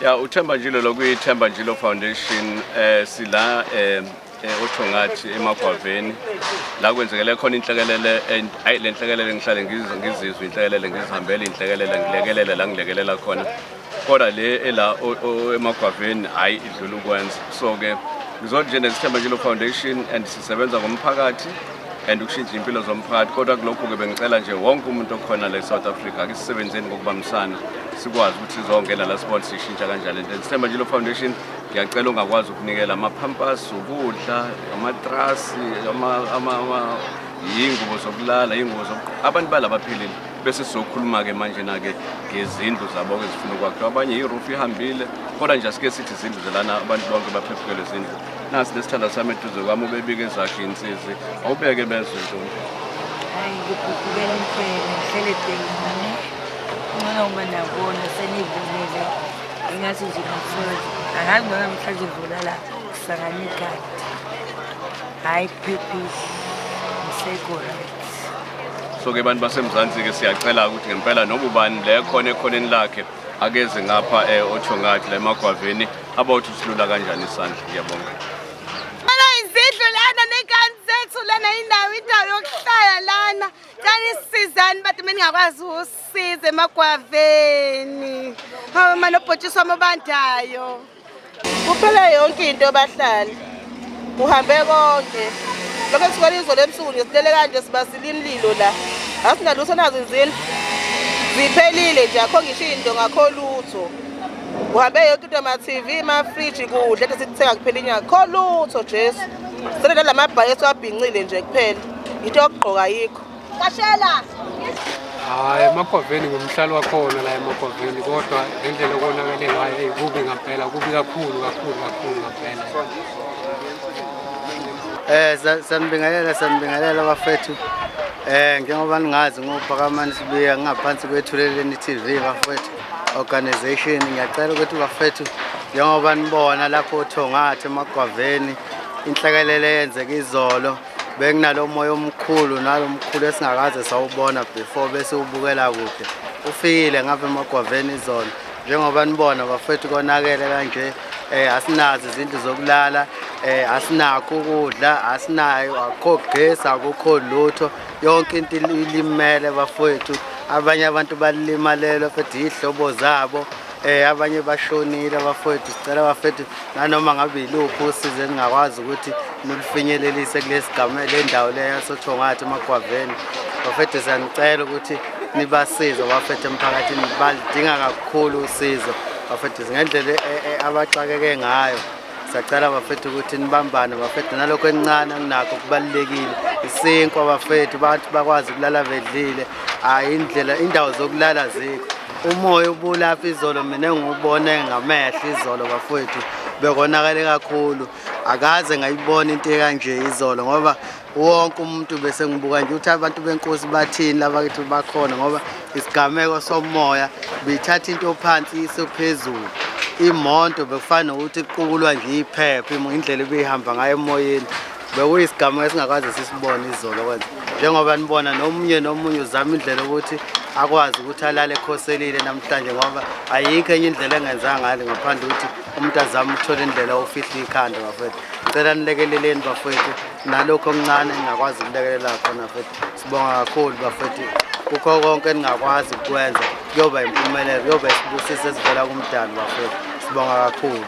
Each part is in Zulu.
Ya uThemba Njilo lokuyiThemba Njilo Foundation sila uthongathi eMagwaveni la kwenzekele khona inhlekelele hayi le nhlekelele ngihlale ngizizwe inhlekelele ngizihambele inhlekelele ngilekelela la ngilekelela khona kodwa le ela eMagwaveni hayi idlula ukwenza so ke ngizothi nje neSithemba Njilo Foundation and sisebenza ngomphakathi and ukushintsha impilo zomphakathi kodwa kulokho ke bengicela nje wonke umuntu okhona la eSouth Africa ake sisebenzeni ngokubambisana sikwazi ukuthi sizongena la sibone sishintsha kanjani le Sithemba Njilo Foundation ngiyacela ungakwazi ukunikela ama-pampers ukudla amatrasi yingubo zokulala yingubo abantu balabaphilile bese sizokhuluma ke manje na ke ngezindlu zabo ezifuna ukwakhiwa abanye iroof ihambile kodwa nje asike sithi izindlu zelana abantu bonke baphephukelwe izindlu nasi nesithanda sami eduze kwami ubebike zakhe insizi awubeke bezwe ntoni hayi ngikukubela impela ngihlele bhekini uma nabona senivumile ingathi nje ngafuna angazi noma namhlanje ivula la kusangana igadi hayi phephile ngisekora so ke abantu basemzansi ke siyacela ukuthi ngempela noma ubani le khona ekhoneni lakhe akeze ngapha othongathi la eMagwaveni abawuthi usilula kanjani isandla ngiyabonga izindlu lana negani zethu lana indawo yokuhlala lana kani isizani bathi meningakwazi usize eMagwaveni manobhotshiswa amabandayo kuphela yonke into bahlali uhambe konke lokho esikole izolo ebusuku nje silele kanje sibasila imlilo la asinalutho nazo izindlu ziphelile nje akho ngisho into ngakho lutho uhambe yonke into ama-TV ama-fridge kudla into sithenga kuphela inyanga kho lutho Jesu sele lamabhayi esiwabhincile nje kuphela into yokugqoka yikho kashela hayi eMagwaveni ngumhlali wakhona la eMagwaveni kodwa ngendlela okonakele ngayo kubi ngempela kubi kakhulu ngempela sanibingelela bafethu njengoba ningazi ngophakamani sibuya ngaphansi kwethuleleni TV bafethu organization ngiyacela ukuthi bafethu njengoba nibona lapho uthongathi eMagwaveni inhlekelele yenzeka izolo benginalo moya omkhulu nalomkhulu esingakaze sawubona before bese ubukela kude ufikile ngapha eMagwaveni izolo njengoba nibona bafethu konakele kanje asinazo izindlu zokulala asinakho ukudla asinayo akho gesi akukho lutho yonke into ilimele bafethu abanye abantu balimalelo futhi ihlobo zabo abanye bashonile bafethu sicela bafethu nanoma ngabe iluphi usize ningakwazi ukuthi nilufinyelelise kulesigame le ndawo le yasothongathi eMagwaveni bafethu siyanicela ukuthi nibasize bafethu emphakathini balidinga kakhulu usizo bafethu ngendlela abaxakeke ngayo siyacela bafethu ukuthi nibambane bafethu nalokho encane kunakho kubalekile isinkwa bafethu abantu bakwazi ukulala bedlile indlela indawo zokulala zikho umoya ubulapha izolo mina ngubone ngamehlo izolo bafethu bekonakale kakhulu akaze ngayibona into ekanje izolo ngoba wonke umuntu bese ngibuka nje ukuthi abantu benkosi bathini labakithi bakhona ngoba isigameko somoya bithatha into phansi isophezulu imoto bekufana ukuthi iqukulwa nje iphepha indlela ebihamba ngayo emoyeni bekuyisigameko esingakaze sisibone izolo kwenza njengoba nibona nomunye uzama indlela ukuthi akwazi ukuthi alale ekhoselile namhlanje ngoba ayikho enye indlela engenzanga ngale ngaphandle ukuthi umuntu azama ukuthola indlela ofihla ikhanda bafethu ngicela nilekeleleni bafethu nalokho okuncane engakwazi ukulekelela khona bafethu sibonga kakhulu bafethu kukho konke ningakwazi ukwenza kuyoba impumelelo kuyoba isibusiso esivela kumdali bafethu sibonga kakhulu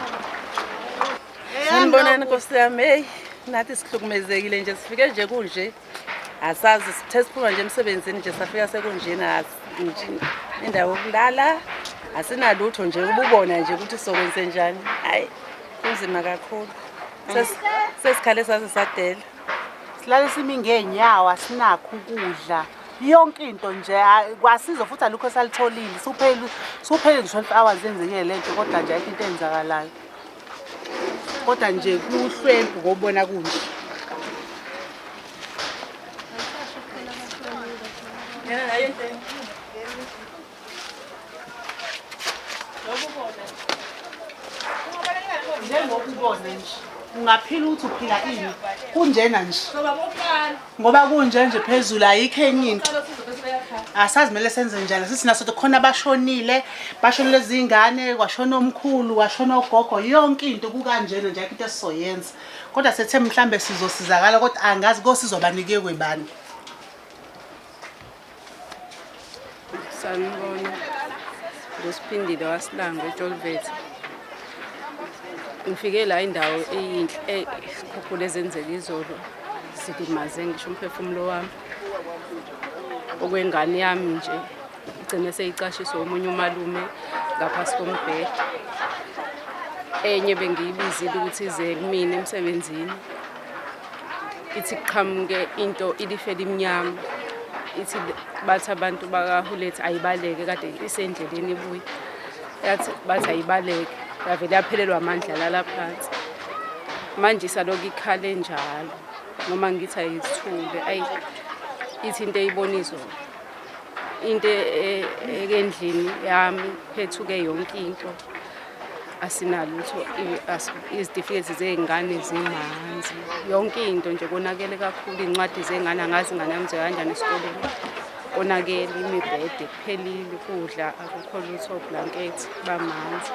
sanibonani nkosi yami nathi sihlukumezekile nje sifike nje kunje asazi sithe siphuma nje emsebenzini nje safika sekunjena indawo yokulala asinalutho nje ububona nje ukuthi sokwenze njani hayi kunzima kakhulu sesikhale sasadela silale simi ngenyawo asinakho ukudla yonke into nje kwasiza futhi alukho salitholile suphele 12 hours enzeke lento kodwa nje ayikho into enzakalayo kodwa nje kuhlwempu ngobona kunje njengokubona nje ungaphila ukuthi uphila ini kunjena nje ngoba kunje nje phezulu ayikho enye into asazi mele senze njani sithi naso khona bashonile izingane kwashona omkhulu kwashona ogogo yonke into kukanjena nje into esizoyenza kodwa sethe mhlambe sizosizakala kodwa angazi kosizobanike kwebani. Sanibona ngosiphindile wasilanga eJolvet. Ngifike la indawo eyinhle ikhukhula ezenzeka izolo silimaze ngisho umphefumulo wami okwengane yami nje igcine seyicashiswa umunye umalume ngaphasi kombhede. Enye bengiyibizile ukuthi ize kumina emsebenzini ithi qhamuke into ilife limnyama ithi bathi abantu bakaHulethe ayibaleke kade isendleleni ibuye yathi bathi ayibaleke yavele yaphelelwa amandla lala phansi manje salokhu ikhale njalo noma ngithi ayithule ayi ithi into eyibonizo into ekendlini yami phethuke yonke into asinalutho izitifiketi zezingane zimanzi yonke into nje konakele kakhulu incwadi zezingane angazi ingane yami kanjani esikoleni konakele imibhede kuphelile ukudla akukho lutho blanket bamanzi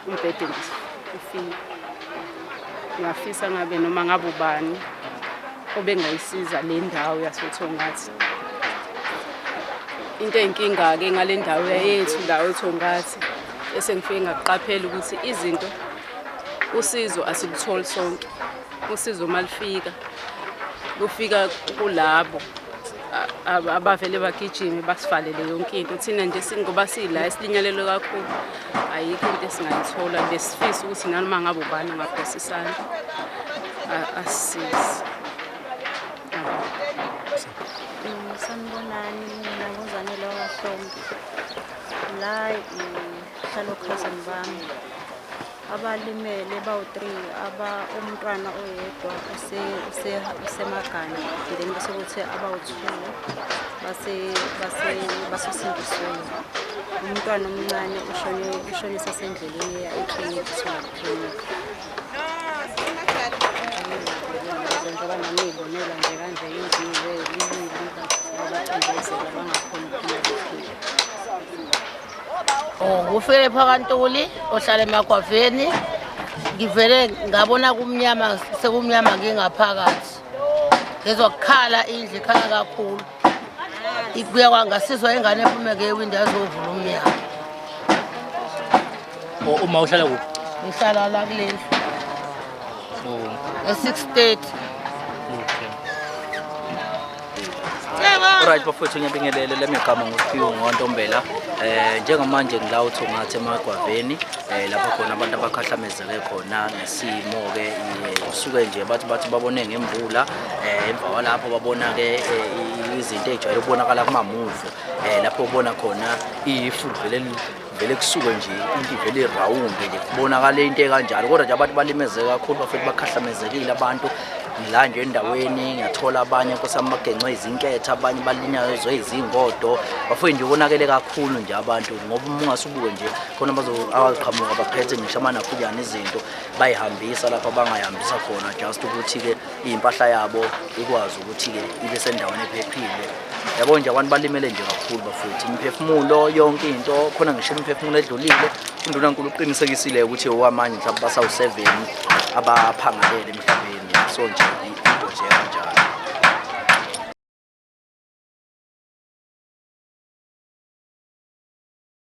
umbhede nje ufile ngiyafisa ngabe noma ngabe ubani obengayisiza le ndawo yaseThongathi into enkinga ke ngale ndawo yethu la eThongathi bese ngifike ngaqaphela ukuthi izinto usizo asikutholi sonke usizo malifika kufika kulabo abavele bagijime basivalele yonke into thina nje singoba sila esilinyalelo kakhulu ayikho into esingayithola besifisa ukuthi nanoma ngabe ubani ngaphosisana asisize. Sanibonani mina ngozanele wahlombe la hlalo cousin bami abalimele bawu3 umntwana oyedwa usemagana then bese kuthi abawu2 basosindiswe umntwana omncane ushone sasendleleni eklinikhi clinic njengoba nami ngibonela nje kanje injiwe lilili abathindezela bangakhona ukuphila. Ngufike phakantuli ohlala eMagwaveni ngivele ngabona kumnyama sekumnyama ngingaphakathi ngezwa kukhala indlu ikhala kakhulu ikubuya kwangasizwa ingane ephume ngewindow yazovula umnyango. Uma uhlala kuphi? Ngihlala la kulendlu e630. Right bafowethu ngiyabingelele lemigama ngophiwe ngoNtombela njengamanje ngila uThongathi eMagwaveni lapho khona abantu abakhahlamezeke khona nesimo ke usuke nje bathi babone ngemvula emva kwalapho babona ke izinto ezijwayele ukubonakala kumamuvu lapho ubona khona ifu vele kusuke nje into ivele irawund nje kubonakala into ekanjalo kodwa nje abantu balimezeke kakhulu bafethu bakhahlamezekile abantu la nje endaweni ngiyathola abanye kusamagenxe izinkethe abanye balinyazwe izingodo bafike nje ubonakele kakhulu nje abantu ngoba ungasubuke nje khona abaziqhamuka baphethe ngisho amanafuyana izinto bayihambisa lapha bangayihambisa khona just ukuthi ke impahla yabo ikwazi ukuthi ke ibe sendaweni ephephile yabo nje abantu balimele nje kakhulu bafethu imphefumulo yonke into khona ngisho imphefumulo edlulile uNdunankulu uqinisekisile ukuthi owamanye mhlawumbe basawu7 abaphangalele emhlabeni so nje